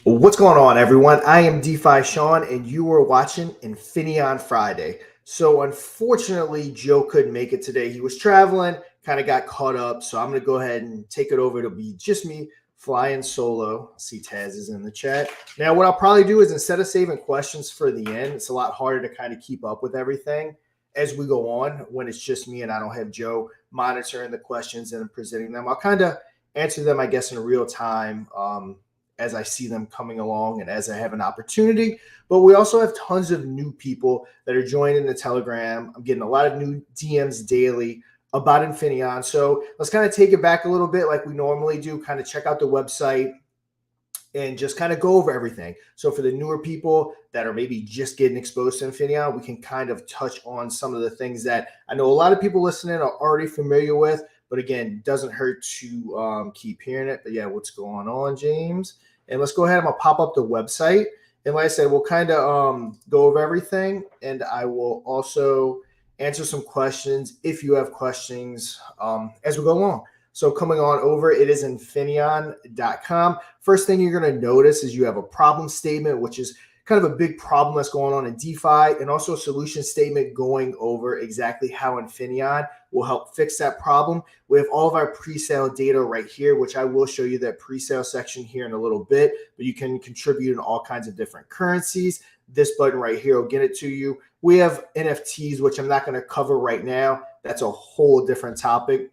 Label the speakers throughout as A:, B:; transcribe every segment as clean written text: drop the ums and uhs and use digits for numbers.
A: What's going on, everyone? I am Defi Shaun, and you are watching Infinaeon Friday. So, unfortunately, Joe couldn't make it today. He was traveling, kind of got caught up. So, I'm going to go ahead and take it over. It'll be just me flying solo. I see Taz is in the chat. Now, what I'll probably do is instead of saving questions for the end, it's a lot harder to kind of keep up with everything as we go on when it's just me and I don't have Joe monitoring the questions and presenting them. I'll kind of answer them, I guess, in real time. As I see them coming along and as I have an opportunity. But we also have tons of new people that are joining the Telegram. I'm getting a lot of new DMs daily about Infinion. So let's kind of take it back a little bit like we normally do, kind of check out the website and just kind of go over everything. So for the newer people that are maybe just getting exposed to Infinion, we can kind of touch on some of the things that I know a lot of people listening are already familiar with. But again, doesn't hurt to keep hearing it. But yeah, what's going on, James? And let's go ahead. I'm going to pop up the website. And like I said, we'll kind of go over everything. And I will also answer some questions if you have questions as we go along. So coming on over, it is Infinion.com. First thing you're going to notice is you have a problem statement, which is kind of a big problem that's going on in DeFi, and also a solution statement going over exactly how Infinion will help fix that problem. We have all of our pre-sale data right here, which I will show you that pre-sale section here in a little bit, but you can contribute in all kinds of different currencies. This button right here will get it to you. We have NFTs, which I'm not going to cover right now. That's a whole different topic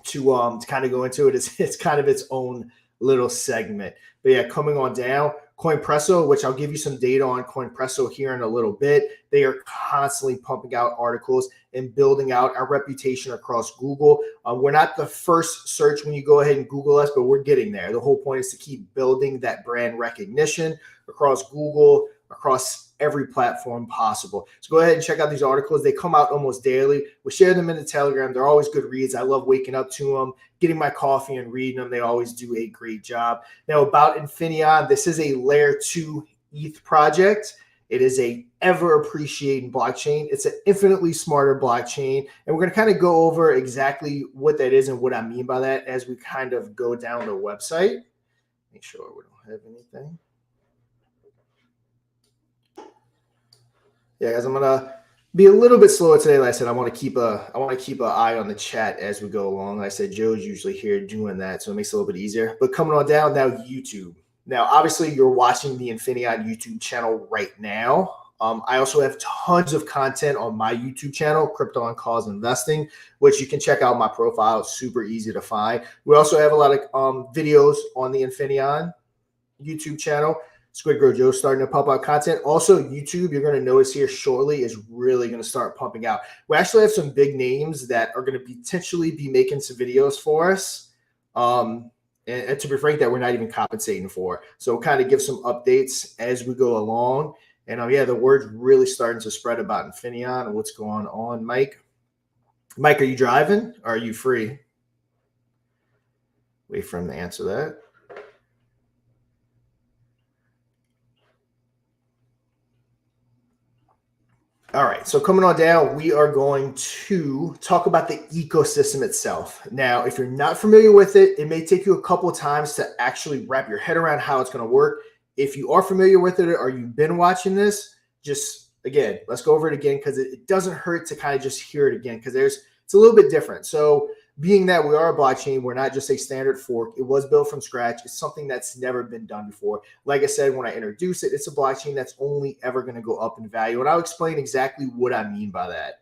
A: to kind of go into it. It's kind of its own little segment. But yeah, coming on down, CoinPresso, which I'll give you some data on CoinPresso here in a little bit. They are constantly pumping out articles and building out our reputation across Google. We're not the first search when you go ahead and Google us, but we're getting there. The whole point is to keep building that brand recognition across Google, across every platform possible. So go ahead and check out these articles. They come out almost daily. We share them in the Telegram. They're always good reads. I love waking up to them, getting my coffee and reading them. They always do a great job. Now about Infinion, this is a layer 2 ETH project. It is a ever appreciating blockchain. It's an infinitely smarter blockchain. And we're going to kind of go over exactly what that is and what I mean by that as we kind of go down the website. Make sure we don't have anything. Yeah, guys, I'm gonna be a little bit slower today. Like I said, I want to keep an eye on the chat as we go along. Like I said, Joe's usually here doing that, so it makes it a little bit easier. But coming on down now, YouTube. Now, obviously, you're watching the Infinion YouTube channel right now. I also have tons of content on my YouTube channel, Crypto and Cause Investing, which you can check out my profile. It's super easy to find. We also have a lot of videos on the Infinion YouTube channel. SquidGrow Joe starting to pump out content. Also, YouTube, you're going to notice here shortly, is really going to start pumping out. We actually have some big names that are going to potentially be making some videos for us. And to be frank, that we're not even compensating for. So we'll kind of give some updates as we go along. And yeah, the word's really starting to spread about Infinion and what's going on. Mike, are you driving or are you free? Wait for him to answer that. All right, so coming on down, we are going to talk about the ecosystem itself. Now, if you're not familiar with it, it may take you a couple of times to actually wrap your head around how it's going to work. If you are familiar with it or you've been watching this, just again, let's go over it again because it doesn't hurt to kind of just hear it again because it's a little bit different. So being that we are a blockchain, we're not just a standard fork. It was built from scratch. It's something that's never been done before. Like I said, when I introduce it, it's a blockchain that's only ever going to go up in value. And I'll explain exactly what I mean by that.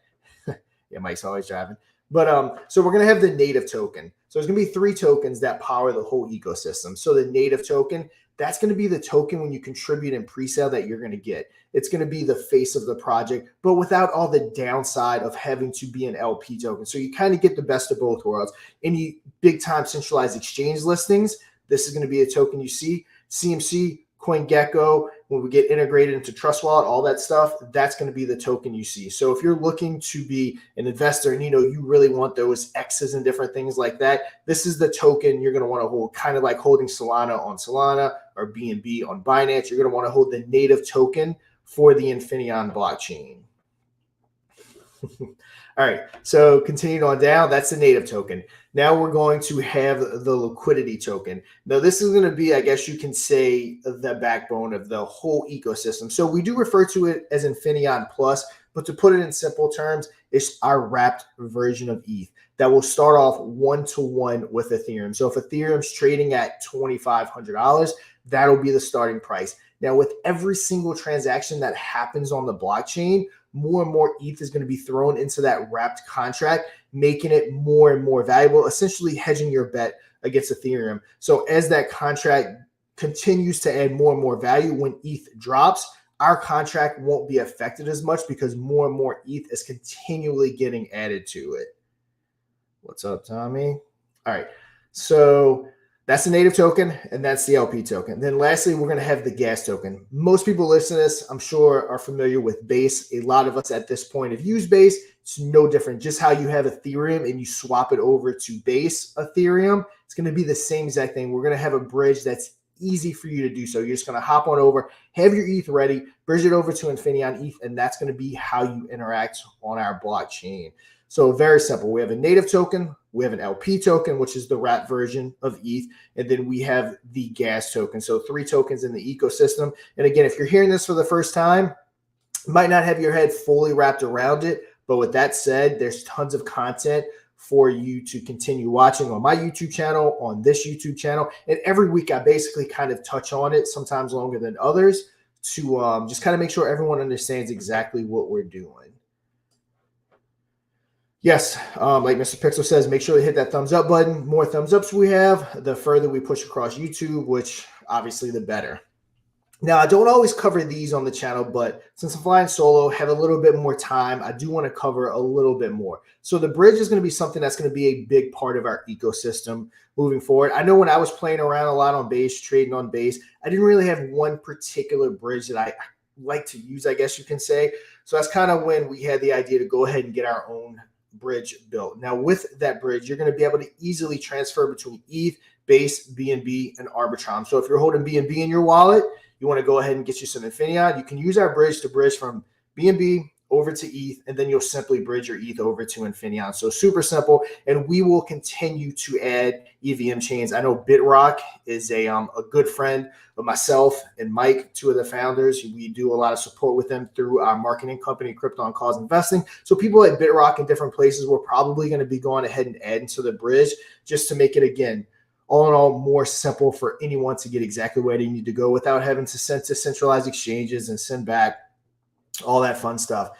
A: Yeah, Mike's always driving. But so we're going to have the native token. So there's going to be 3 tokens that power the whole ecosystem. So the native token, that's going to be the token when you contribute in pre-sale that you're going to get. It's going to be the face of the project, but without all the downside of having to be an LP token. So you kind of get the best of both worlds. Any big time centralized exchange listings, this is going to be a token you see. CMC, CoinGecko, when we get integrated into Trust Wallet, all that stuff, that's going to be the token you see. So if you're looking to be an investor and you really want those X's and different things like that, this is the token you're going to want to hold, kind of like holding Solana on Solana or BNB on Binance. You're going to want to hold the native token for the Infinion blockchain. All right, so continuing on down, that's the native token. Now we're going to have the liquidity token. Now, this is going to be, I guess you can say, the backbone of the whole ecosystem. So we do refer to it as Infinion Plus, but to put it in simple terms, it's our wrapped version of ETH that will start off one-to-one with Ethereum. So if Ethereum's trading at $2,500, that'll be the starting price. Now, with every single transaction that happens on the blockchain, more and more ETH is going to be thrown into that wrapped contract, making it more and more valuable, essentially hedging your bet against Ethereum. So as that contract continues to add more and more value, when ETH drops, our contract won't be affected as much because more and more ETH is continually getting added to it. What's up, Tommy? All right. So that's the native token, and that's the LP token. Then lastly, we're going to have the gas token. Most people listening to this, I'm sure, are familiar with Base. A lot of us at this point have used Base. It's no different. Just how you have Ethereum and you swap it over to Base Ethereum, it's going to be the same exact thing. We're going to have a bridge that's easy for you to do so. You're just going to hop on over, have your ETH ready, bridge it over to Infinion ETH, and that's going to be how you interact on our blockchain. So very simple. We have a native token, we have an LP token, which is the wrap version of ETH, and then we have the gas token. So 3 tokens in the ecosystem. And again, if you're hearing this for the first time, you might not have your head fully wrapped around it. But with that said, there's tons of content for you to continue watching on my YouTube channel, on this YouTube channel. And every week I basically kind of touch on it, sometimes longer than others, to just kind of make sure everyone understands exactly what we're doing. Yes, like Mr. Pixel says, make sure to hit that thumbs up button. More thumbs ups we have, the further we push across YouTube, which obviously the better. Now, I don't always cover these on the channel, but since I'm flying solo, have a little bit more time, I do want to cover a little bit more. So the bridge is going to be something that's going to be a big part of our ecosystem moving forward. I know when I was playing around a lot on Base, trading on Base, I didn't really have one particular bridge that I like to use, I guess you can say. So that's kind of when we had the idea to go ahead and get our own bridge built. Now, with that bridge, you're going to be able to easily transfer between ETH, Base, BNB, and Arbitrum. So if you're holding BNB in your wallet, you want to go ahead and get you some Infinion, you can use our bridge to bridge from BNB over to ETH, and then you'll simply bridge your ETH over to Infinion. So super simple, and we will continue to add EVM chains. I know BitRock is a good friend of myself and Mike, 2 of the founders. We do a lot of support with them through our marketing company, Crypto on Cause Investing. So people at BitRock in different places, we're probably going to be going ahead and adding to the bridge just to make it, again, all in all, more simple for anyone to get exactly where they need to go without having to send to centralized exchanges and send back all that fun stuff.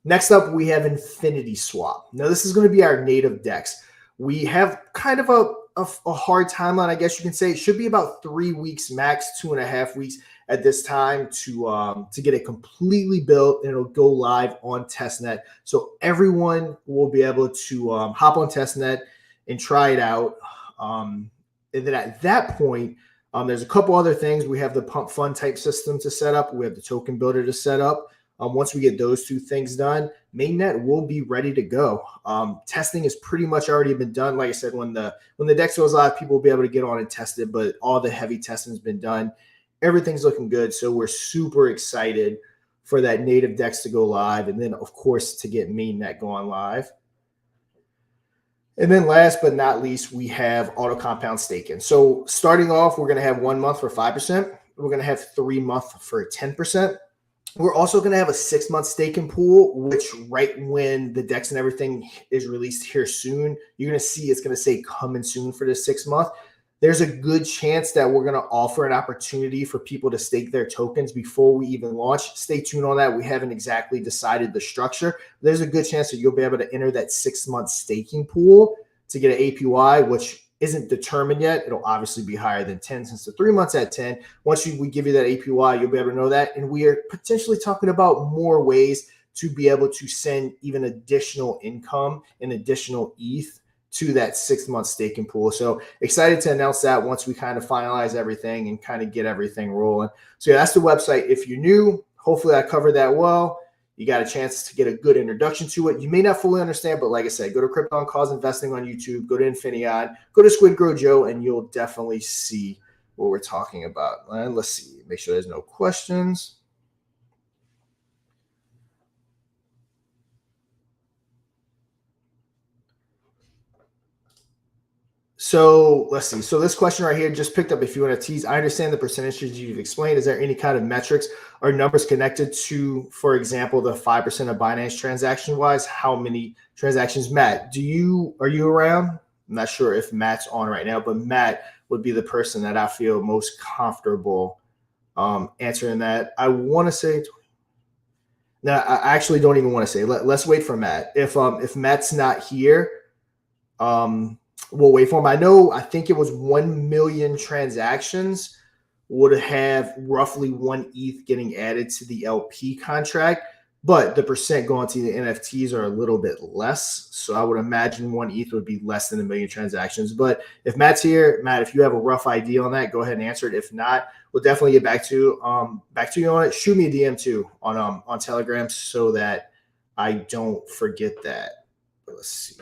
A: Next up, we have Infinity Swap. Now, this is going to be our native DEX. We have kind of a hard timeline, I guess you can say. It should be about 3 weeks max, 2.5 weeks at this time to get it completely built, and it'll go live on testnet. So everyone will be able to hop on testnet and try it out. And then at that point, there's a couple other things. We have the pump fund type system to set up. We have the token builder to set up. Once we get those 2 things done, mainnet will be ready to go. Testing has pretty much already been done. Like I said, when the DEX goes live, people will be able to get on and test it, but all the heavy testing has been done. Everything's looking good. So we're super excited for that native DEX to go live. And then, of course, to get mainnet going live. And then last but not least, we have auto compound staking. So starting off, we're going to have 1 month for 5%. We're going to have 3 months for 10%. We're also going to have a 6-month staking pool, which right when the DEX and everything is released here soon, you're going to see it's going to say coming soon for the 6 month. There's a good chance that we're going to offer an opportunity for people to stake their tokens before we even launch. Stay tuned on that. We haven't exactly decided the structure. There's a good chance that you'll be able to enter that 6-month staking pool to get an APY, which isn't determined yet. It'll obviously be higher than 10 since the 3 months at 10. Once we give you that APY, you'll be able to know that. And we are potentially talking about more ways to be able to send even additional income and additional ETH to that 6-month staking pool. So excited to announce that once we kind of finalize everything and kind of get everything rolling. So yeah, that's the website. If you're new, hopefully I covered that well. You got a chance to get a good introduction to it. You may not fully understand, but like I said, go to Crypto on Cause Investing on YouTube, go to Infinion, go to SquidGrow Joe, and you'll definitely see what we're talking about. And let's see, make sure there's no questions. So let's see. So this question right here just picked up. If you want to tease, I understand the percentages you've explained. Is there any kind of metrics or numbers connected to, for example, the 5% of Binance transaction wise? How many transactions? Matt, are you around? I'm not sure if Matt's on right now, but Matt would be the person that I feel most comfortable answering that. I want to say. No, I actually don't even want to say. Let's wait for Matt. If Matt's not here, um, we'll wait for him. I think it was 1 million transactions would have roughly one ETH getting added to the LP contract, but the percent going to the NFTs are a little bit less. So I would imagine one ETH would be less than 1 million transactions. But if Matt's here, Matt, if you have a rough idea on that, go ahead and answer it. If not, we'll definitely get back to you on it. Shoot me a DM too on Telegram so that I don't forget that. Let's see.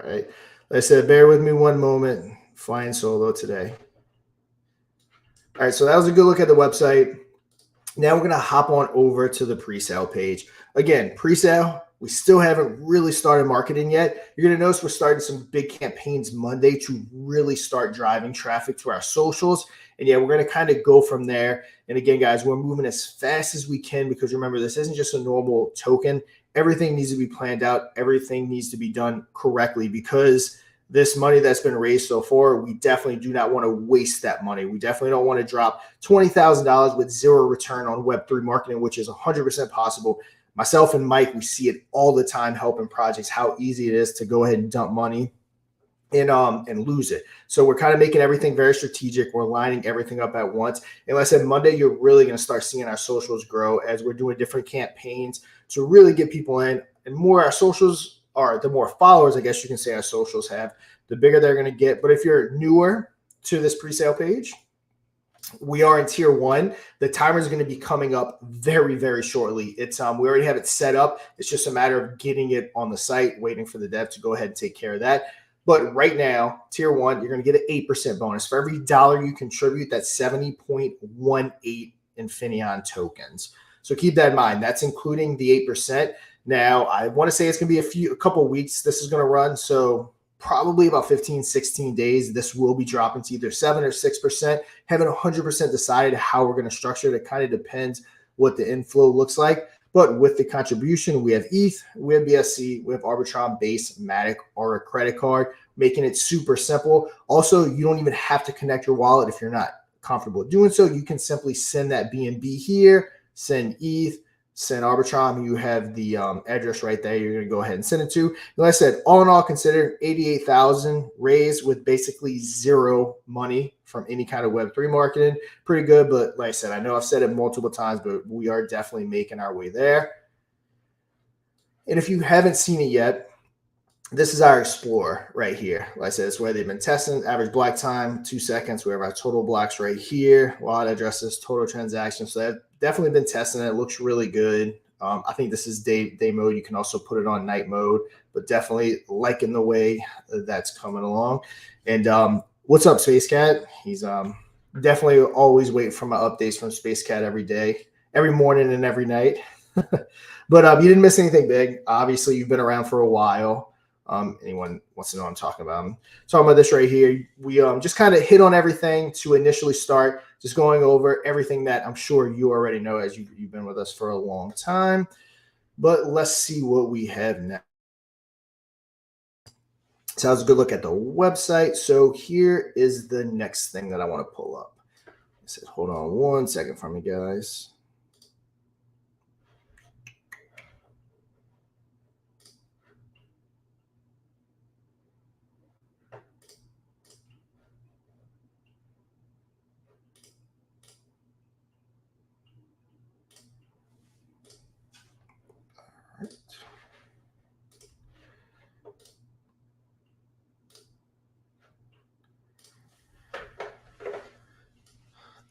A: All right. Like I said, bear with me one moment. Flying solo today. All right. So that was a good look at the website. Now we're going to hop on over to the pre-sale page. Again, pre-sale, we still haven't really started marketing yet. You're going to notice we're starting some big campaigns Monday to really start driving traffic to our socials. And yeah, we're going to kind of go from there. And again, guys, we're moving as fast as we can because remember, this isn't just a normal token. Everything needs to be planned out. Everything needs to be done correctly because this money that's been raised so far, we definitely do not want to waste that money. We definitely don't want to drop $20,000 with zero return on Web3 marketing, which is 100% possible. Myself and Mike, we see it all the time helping projects, how easy it is to go ahead and dump money and lose it. So we're kind of making everything very strategic. We're lining everything up at once. And like I said, Monday, you're really going to start seeing our socials grow as we're doing different campaigns to really get people in. And more our socials are, the more followers, I guess you can say our socials have, the bigger they're going to get. But if you're newer to this pre-sale page, we are in tier 1. The timer is going to be coming up very, very shortly. It's we already have it set up. It's just a matter of getting it on the site, waiting for the dev to go ahead and take care of that. But right now, tier 1, you're going to get an 8% bonus. For every dollar you contribute, that's 70.18 Infinion tokens. So keep that in mind. That's including the 8%. Now, I want to say it's going to be a couple weeks this is going to run. So probably about 15, 16 days, this will be dropping to either 7 or 6%. Haven't 100% decided how we're going to structure it. It kind of depends what the inflow looks like. But with the contribution, we have ETH, we have BSC, we have Arbitron, Base, Matic, or a credit card, making it super simple. Also, you don't even have to connect your wallet if you're not comfortable doing so. You can simply send that BNB here, send ETH, send Arbitron. You have the address right there. You're going to go ahead and send it to. Like I said, all in all, consider 88,000 raised with basically zero money from any kind of Web3 marketing. Pretty good, but like I said, I know I've said it multiple times, but we are definitely making our way there. And if you haven't seen it yet, this is our Explorer right here. Like I said, it's where they've been testing. Average block time, 2 seconds. We have our total blocks right here. Wallet addresses, total transactions. So they've definitely been testing it. It looks really good. I think this is day mode. You can also put it on night mode, but definitely liking the way that's coming along. And what's up, Space Cat? He's definitely always waiting for my updates from Space Cat every day, every morning and every night. But you didn't miss anything big. Obviously, you've been around for a while. Anyone wants to know what I'm talking about? I'm talking about this right here. We just kind of hit on everything to initially start, just going over everything that I'm sure you already know as you've been with us for a long time. But let's see what we have now. So that was a good look at the website. So here is the next thing that I want to pull up. I said, hold on 1 second for me, guys.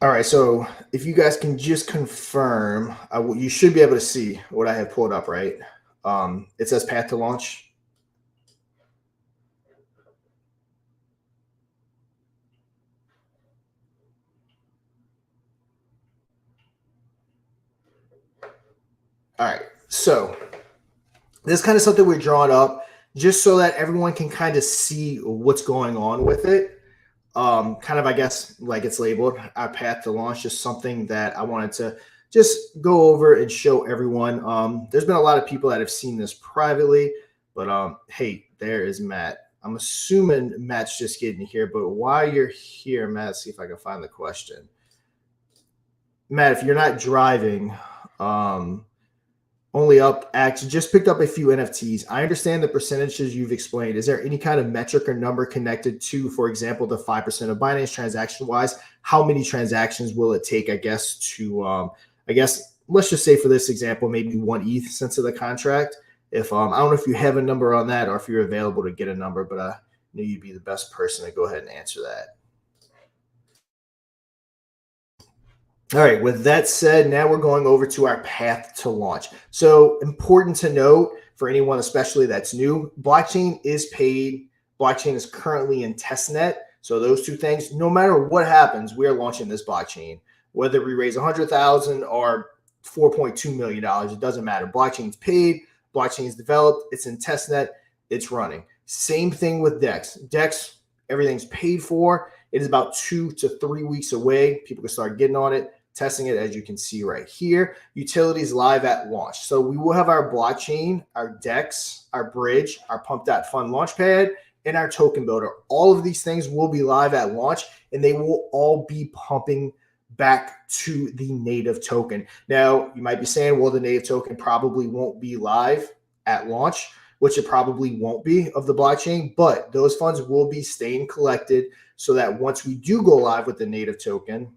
A: All right, so if you guys can just confirm, you should be able to see what I have pulled up, right? It says path to launch. All right, so This is kind of something we're drawing up just so that everyone can kind of see what's going on with it. Kind of, I guess, like it's labeled our path to launch, just something that I wanted to just go over and show everyone. There's been a lot of people that have seen this privately, but hey, there is Matt. I'm assuming Matt's just getting here, but while you're here, Matt, let's see if I can find the question. Matt, if you're not driving, um, only up actually just picked up a few NFTs. I understand the percentages you've explained. Is there any kind of metric or number connected to, for example, the 5% of Binance transaction wise? How many transactions will it take, I guess, to, I guess, let's just say for this example, maybe one ETH since of the contract? If I don't know if you have a number on that or if you're available to get a number, but I knew you'd be the best person to go ahead and answer that. All right, with that said, now we're going over to our path to launch. So, important to note for anyone, especially that's new, blockchain is paid. Blockchain is currently in testnet. So, those two things, no matter what happens, we are launching this blockchain. Whether we raise 100,000 or $4.2 million, it doesn't matter. Blockchain's paid, blockchain's developed, it's in testnet, it's running. Same thing with DEX. DEX, everything's paid for. It is about 2 to 3 weeks away. People can start getting on it, testing it, as you can see right here. Utilities live at launch. So we will have our blockchain, our DEX, our bridge, our pump.fund launchpad, and our token builder. All of these things will be live at launch, and they will all be pumping back to the native token. Now, you might be saying, well, the native token probably won't be live at launch, which it probably won't be of the blockchain, but those funds will be staying collected so that once we do go live with the native token,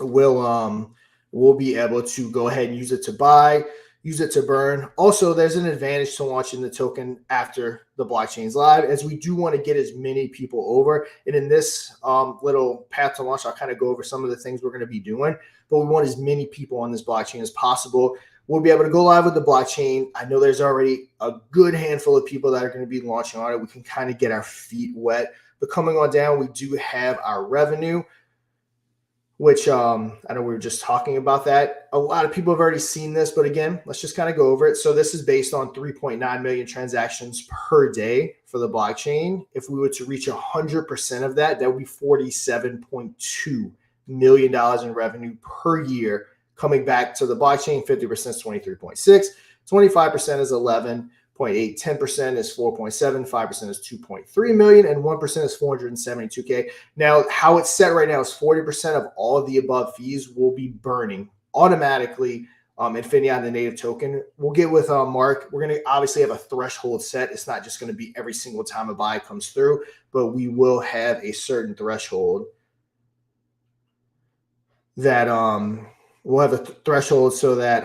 A: we'll be able to go ahead and use it to buy, use it to burn. Also, there's an advantage to launching the token after the blockchain's live, as we do want to get as many people over. And in this little path to launch, I'll kind of go over some of the things we're going to be doing, but we want as many people on this blockchain as possible. We'll be able to go live with the blockchain. I know there's already a good handful of people that are going to be launching on it. We can kind of get our feet wet. But coming on down, we do have our revenue, which I know we were just talking about that. A lot of people have already seen this, but again, let's just kind of go over it. So this is based on 3.9 million transactions per day for the blockchain. If we were to reach 100% of that, that would be $47.2 million in revenue per year coming back to the blockchain. 50% is 23.6, 25% is 11.8, 10% is 4.7, 5% is 2.3 million, and 1% is 472K. Now, how it's set right now is 40% of all of the above fees will be burning automatically. Infinion, the native token. We'll get with Mark. We're going to obviously have a threshold set. It's not just going to be every single time a buy comes through, but we will have a certain threshold that we'll have a threshold so that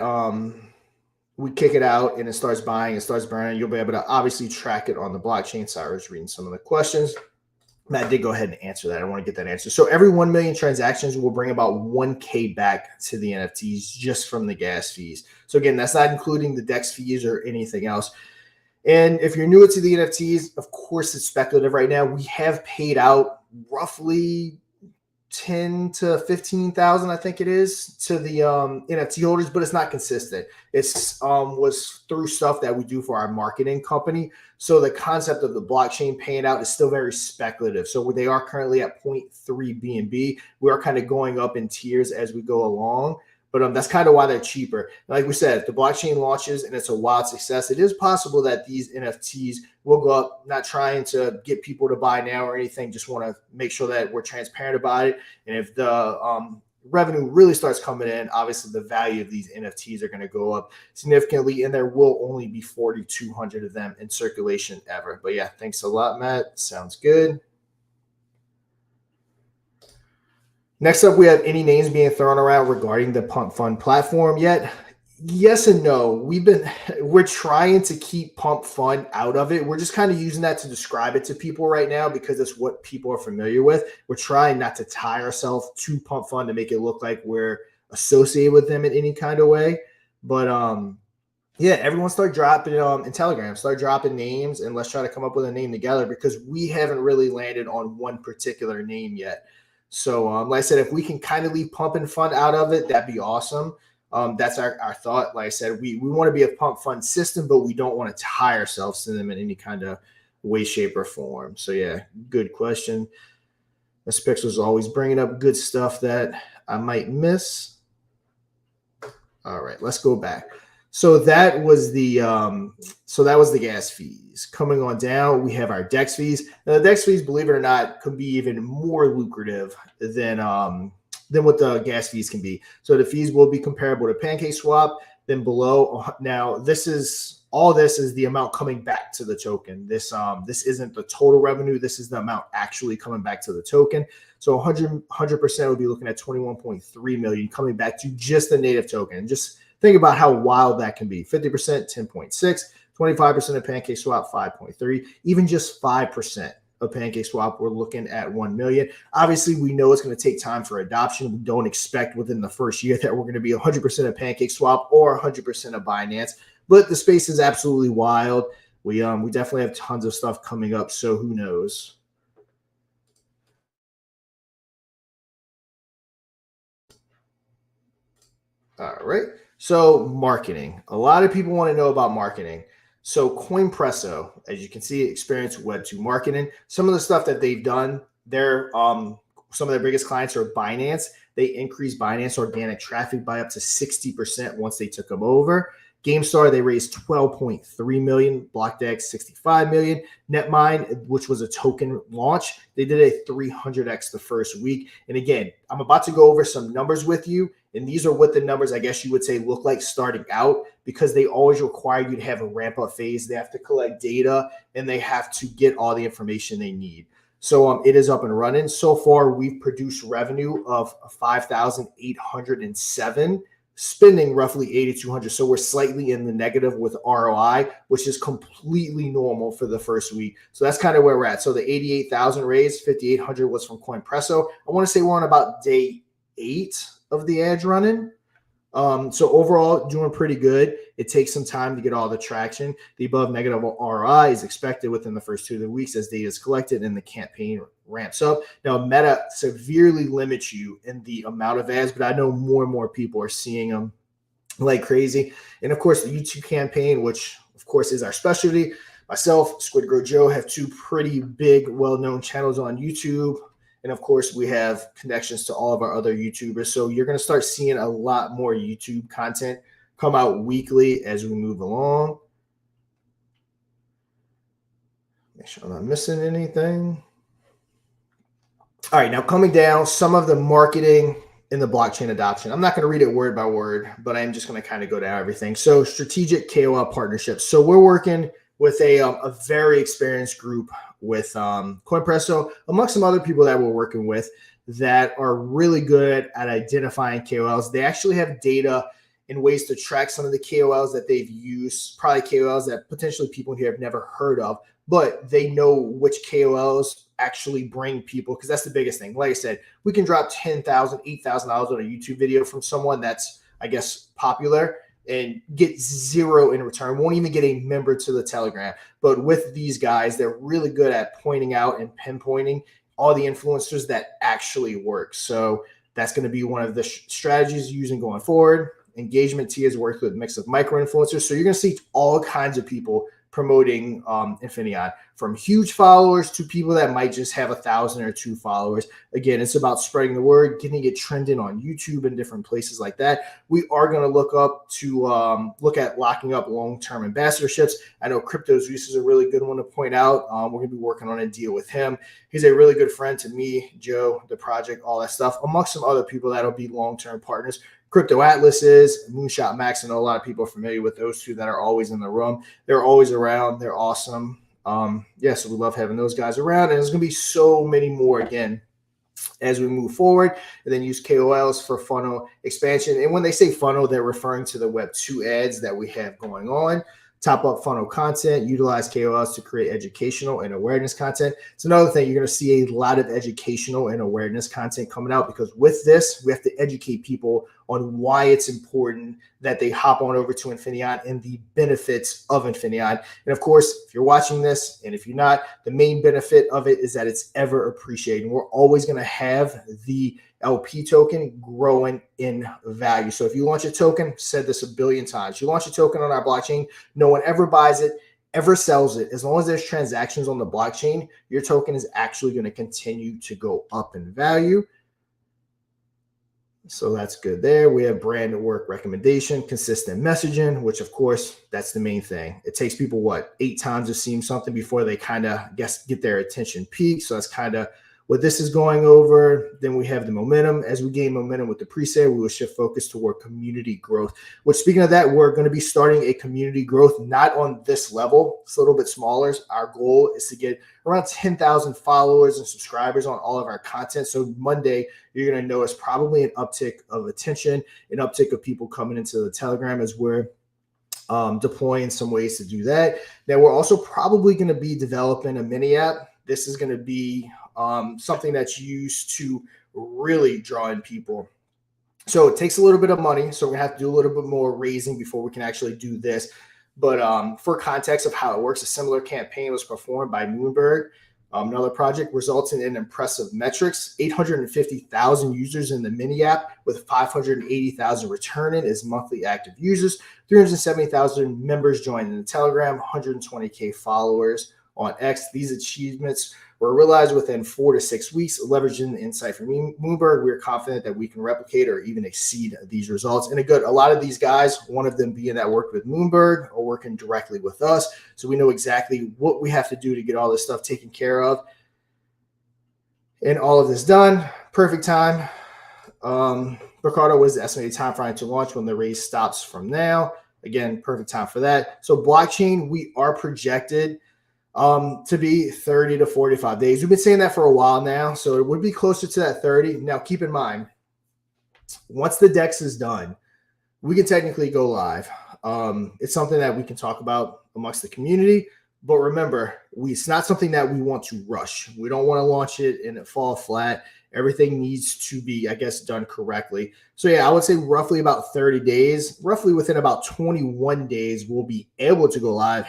A: we kick it out and it starts buying, it starts burning. You'll be able to obviously track it on the blockchain. Sorry, I was reading some of the questions. Matt did go ahead and answer that. I want to get that answer. So every 1 million transactions will bring about 1K back to the NFTs just from the gas fees. So again, that's not including the DEX fees or anything else. And if you're newer to the NFTs, of course, it's speculative right now. We have paid out roughly 10 to 15,000, I think it is, to the NFT holders, but it's not consistent. It's was through stuff that we do for our marketing company. So the concept of the blockchain paying out is still very speculative. So they are currently at 0.3 BNB. We are kind of going up in tiers as we go along, but that's kind of why they're cheaper. Like we said, if the blockchain launches and it's a wild success, it is possible that these NFTs will go up. Not trying to get people to buy now or anything, just want to make sure that we're transparent about it. And if the revenue really starts coming in, obviously the value of these NFTs are going to go up significantly, and there will only be 4,200 of them in circulation ever. But yeah, thanks a lot, Matt. Sounds good. Next up, we have any names being thrown around regarding the Pump Fund platform yet? Yes and no. We're trying to keep Pump Fund out of it. We're just kind of using that to describe it to people right now because it's what people are familiar with. We're trying not to tie ourselves to Pump Fund to make it look like we're associated with them in any kind of way. But yeah, everyone start dropping in Telegram, start dropping names, and let's try to come up with a name together because we haven't really landed on one particular name yet. So like I said, if we can kind of leave Pump and Fund out of it, that'd be awesome. That's our thought. Like I said, we want to be a pump fund system, but we don't want to tie ourselves to them in any kind of way, shape, or form. So yeah, good question. Miss Pixel's always bringing up good stuff that I might miss. All right, let's go back. So that was the gas fees. Coming on down, we have our DEX fees. Now, the DEX fees, believe it or not, could be even more lucrative than what the gas fees can be. So the fees will be comparable to PancakeSwap. Then below, now this is the amount coming back to the token. This isn't the total revenue. This is the amount actually coming back to the token. So 100% would be looking at 21.3 million coming back to just the native token. And just think about how wild that can be. 50%, 10.6, 25% of PancakeSwap, 5.3, even just 5% of PancakeSwap, we're looking at 1 million. Obviously, we know it's going to take time for adoption. We don't expect within the first year that we're going to be 100% of PancakeSwap or 100% of Binance, but the space is absolutely wild. We definitely have tons of stuff coming up, so who knows? All right. So marketing. A lot of people want to know about marketing. So CoinPresso, as you can see, experience Web2 marketing. Some of the stuff that they've done, some of their biggest clients are Binance. They increased Binance organic traffic by up to 60% once they took them over. GameStar, they raised 12.3 million, BlockDex 65 million. Netmind, which was a token launch, they did a 300x the first week. And again, I'm about to go over some numbers with you, and these are what the numbers, I guess you would say, look like starting out, because they always require you to have a ramp up phase. They have to collect data and they have to get all the information they need. So it is up and running. So far, we've produced revenue of 5,807, spending roughly 8,200. So we're slightly in the negative with ROI, which is completely normal for the first week. So that's kind of where we're at. So the 88,000 raised, 5,800 was from CoinPresso. I want to say we're on about day 8 of the edge running. So overall, doing pretty good. It takes some time to get all the traction. The above negative ROI is expected within the first 2 weeks as data is collected and the campaign ramps up. Now, Meta severely limits you in the amount of ads, but I know more and more people are seeing them like crazy. And of course, the YouTube campaign, which of course is our specialty. Myself, SquidGrow Joe, have 2 pretty big, well-known channels on YouTube. And of course, we have connections to all of our other YouTubers. So you're going to start seeing a lot more YouTube content come out weekly as we move along. Make sure I'm not missing anything. All right, now coming down, some of the marketing in the blockchain adoption. I'm not going to read it word by word, but I'm just going to kind of go down everything. So strategic KOL partnerships. So we're working with a very experienced group with CoinPresso, amongst some other people that we're working with that are really good at identifying KOLs. They actually have data and ways to track some of the KOLs that they've used, probably KOLs that potentially people here have never heard of, but they know which KOLs actually bring people, because that's the biggest thing. Like I said, we can drop $10,000, $8,000 on a YouTube video from someone that's, I guess, popular and get zero in return, won't even get a member to the Telegram. But with these guys, they're really good at pointing out and pinpointing all the influencers that actually work. So that's going to be one of the strategies using going forward. Engagement tiers work with a mix of micro influencers. So you're going to see all kinds of people promoting Infinaeon, from huge followers to people that might just have 1,000 or 2 followers. Again, it's about spreading the word, getting it trending on YouTube and different places like that. We are going to look at locking up long-term ambassadorships. I know Crypto Zeus is a really good one to point out. We're going to be working on a deal with him. He's a really good friend to me, Joe, the project, all that stuff, amongst some other people that'll be long-term partners. Crypto Atlases, Moonshot Max. I know a lot of people are familiar with those 2 that are always in the room. They're always around. They're awesome. So we love having those guys around. And there's going to be so many more, again, as we move forward. And then use KOLs for funnel expansion. And when they say funnel, they're referring to the Web2 ads that we have going on. Top up funnel content, utilize KOLs to create educational and awareness content. It's another thing. You're going to see a lot of educational and awareness content coming out, because with this, we have to educate people on why it's important that they hop on over to Infinion and the benefits of Infinion. And of course, if you're watching this, and if you're not, the main benefit of it is that it's ever appreciating. We're always going to have the LP token growing in value. So if you launch a token, said this a billion times, you launch a token on our blockchain, no one ever buys it, ever sells it. As long as there's transactions on the blockchain, your token is actually going to continue to go up in value. So that's good there. We have brand work recommendation, consistent messaging, which of course, that's the main thing. It takes people, what, 8 times to see something before they kind of get their attention peak. So that's kind of what this is going over. Then we have the momentum. As we gain momentum with the pre-sale, we will shift focus toward community growth, which, speaking of that, we're going to be starting a community growth, not on this level. It's a little bit smaller. Our goal is to get around 10,000 followers and subscribers on all of our content. So Monday, you're going to notice probably an uptick of attention, an uptick of people coming into the Telegram as we're deploying some ways to do that. Now, we're also probably going to be developing a mini app. This is going to be something that's used to really draw in people. So it takes a little bit of money. So we're going to have to do a little bit more raising before we can actually do this. But for context of how it works, a similar campaign was performed by Moonberg. Another project results in impressive metrics: 850,000 users in the mini app, with 580,000 returning as monthly active users, 370,000 members joining the Telegram, 120K followers on X. These achievements were realized within 4 to 6 weeks. Leveraging the insight from Moonberg, we're confident that we can replicate or even exceed these results. And a lot of these guys, one of them being that worked with Moonberg or working directly with us, so we know exactly what we have to do to get all this stuff taken care of. And all of this done, perfect time. Ricardo, was the estimated time frame to launch when the raise stops from now? Again, perfect time for that. So blockchain, we are projected to be 30 to 45 days. We've been saying that for a while now, so it would be closer to that 30. Now, keep in mind, once the DEX is done, we can technically go live. It's something that we can talk about amongst the community, but remember, it's not something that we want to rush. We don't want to launch it and it fall flat. Everything needs to be, I guess, done correctly. So yeah, I would say roughly about 30 days, roughly within about 21 days, we'll be able to go live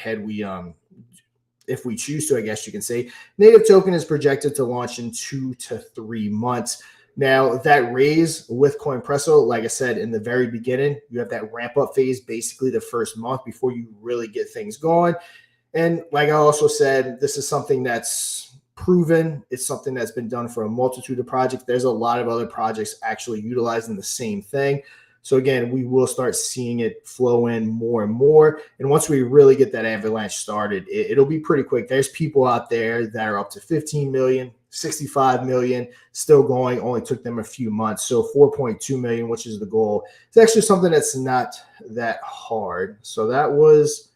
A: if we choose to, I guess you can say. Native token is projected to launch in 2 to 3 months. Now, that raise with CoinPresso, like I said, in the very beginning, you have that ramp up phase, basically the first month before you really get things going. And like I also said, this is something that's proven. It's something that's been done for a multitude of projects. There's a lot of other projects actually utilizing the same thing. So again, we will start seeing it flow in more and more. And once we really get that avalanche started, it'll be pretty quick. There's people out there that are up to 15 million, 65 million, still going. Only took them a few months. So 4.2 million, which is the goal. It's actually something that's not that hard. So that was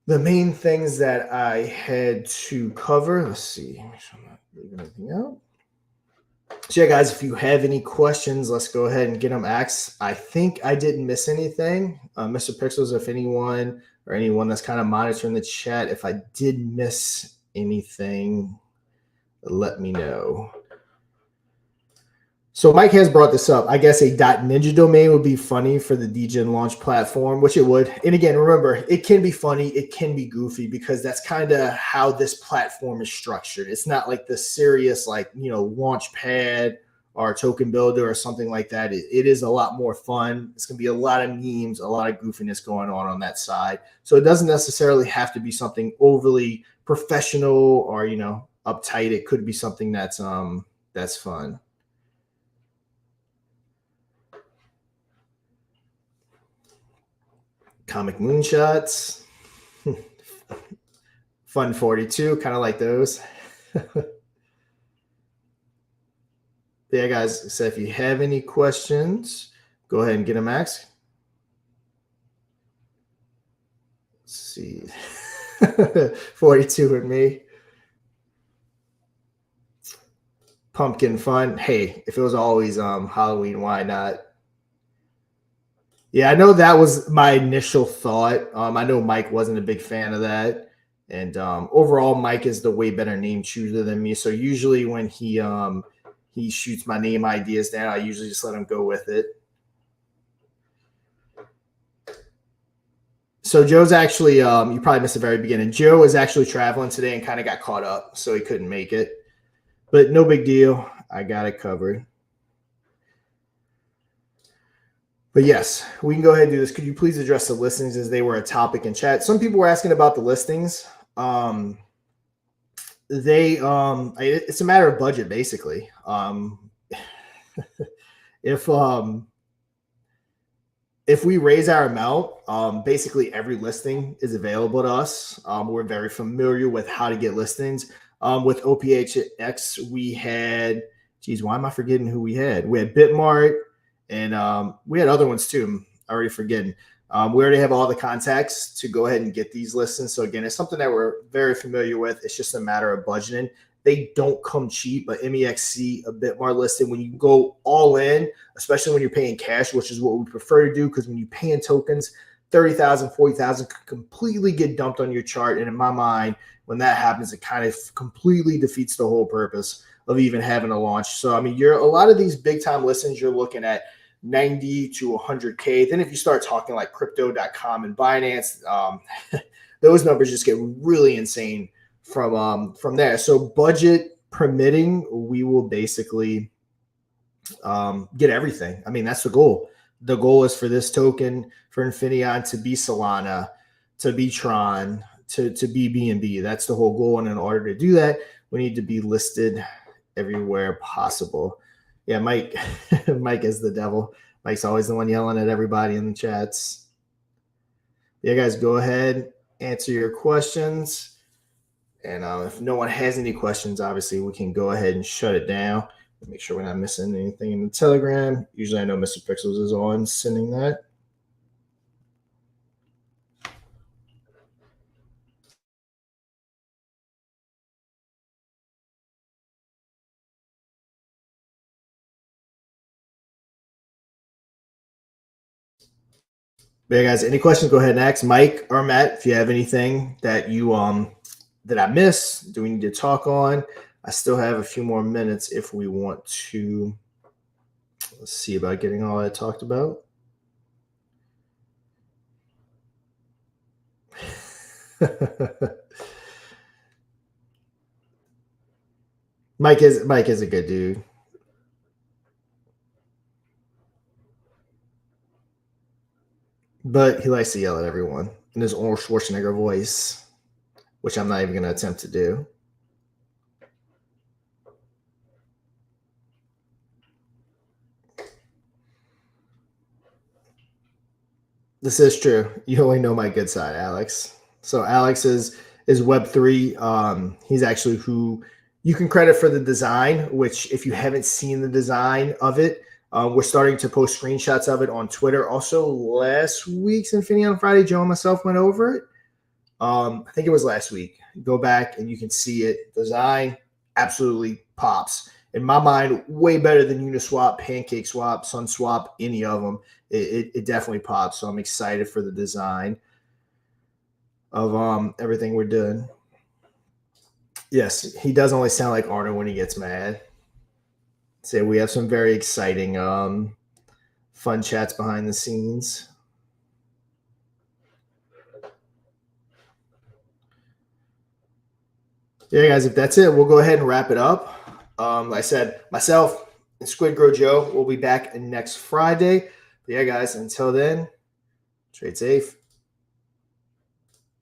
A: the main things that I had to cover. Let's see. Make sure I'm not leaving anything out. So yeah, guys, if you have any questions, let's go ahead and get them asked. I think I didn't miss anything. Mr. Pixels, if anyone that's kind of monitoring the chat, if I did miss anything, let me know. So Mike has brought this up. I guess a .ninja domain would be funny for the DGen launch platform, which it would. And again, remember, it can be funny, it can be goofy, because that's kind of how this platform is structured. It's not like the serious, launch pad or token builder or something like that. It is a lot more fun. It's going to be a lot of memes, a lot of goofiness going on that side. So it doesn't necessarily have to be something overly professional or, uptight. It could be something that's fun. Comic moonshots. Fun 42, kind of like those. Yeah, guys, so if you have any questions, go ahead and get them asked. Let's see. 42 with me. Pumpkin fun. Hey, if it was always Halloween, why not? Yeah, I know that was my initial thought. I know Mike wasn't a big fan of that. And overall, Mike is the way better name chooser than me. So usually when he he shoots my name ideas down. I usually just let him go with it. So Joe's actually, you probably missed the very beginning. Joe is actually traveling today and kind of got caught up, so he couldn't make it. But no big deal. I got it covered. But yes, we can go ahead and do this. Could you please address the listings as they were a topic in chat? Some people were asking about the listings. It's a matter of budget, basically. If we raise our amount, basically every listing is available to us. We're very familiar with how to get listings. With OPHX, we had, geez, why am I forgetting who we had? We had Bitmart, and we had other ones too. I'm already forgetting. We already have all the contacts to go ahead and get these listings. So again, it's something that we're very familiar with. It's just a matter of budgeting. They don't come cheap, but MEXC, a Bitmart listing, when you go all in, especially when you're paying cash, which is what we prefer to do, because when you pay in tokens, 30,000, 40,000 could completely get dumped on your chart. And in my mind, when that happens, it kind of completely defeats the whole purpose of even having a launch. So, I mean, a lot of these big time listings, you're looking at 90 to 100K. Then if you start talking like crypto.com and Binance, those numbers just get really insane from there. So budget permitting, we will basically get everything. I mean, that's the goal. The goal is for this token, for Infinaeon, to be Solana, to be Tron, to be BNB. That's the whole goal. And in order to do that, we need to be listed everywhere possible. Yeah, Mike Mike is the devil. Mike's always the one yelling at everybody in the chats. Yeah, guys, go ahead, answer your questions. And if no one has any questions, obviously we can go ahead and shut it down. Make sure we're not missing anything in the Telegram. Usually I know Mr. Pixels is on sending that. But yeah, guys, any questions, go ahead and ask Mike or Matt if you have anything that you that I missed, do we need to talk on. I still have a few more minutes if we want to. Let's see about getting all that talked about. Mike is a good dude. But he likes to yell at everyone in his Arnold Schwarzenegger voice, which I'm not even going to attempt to do. This is true. You only know my good side, Alex. So Alex is Web3. He's actually who you can credit for the design, which if you haven't seen the design of it, we're starting to post screenshots of it on Twitter. Also, last week's Infinion Friday, Joe and myself went over it. I think it was last week. Go back and you can see it. Design absolutely pops. In my mind, way better than Uniswap, PancakeSwap, SunSwap, any of them. It definitely pops. So I'm excited for the design of everything we're doing. Yes, he does only sound like Arnold when he gets mad. So we have some very exciting fun chats behind the scenes. Yeah, guys, if that's it, we'll go ahead and wrap it up. Like I said, myself and SquidGrow Joe will be back next Friday. But yeah, guys, until then, trade safe.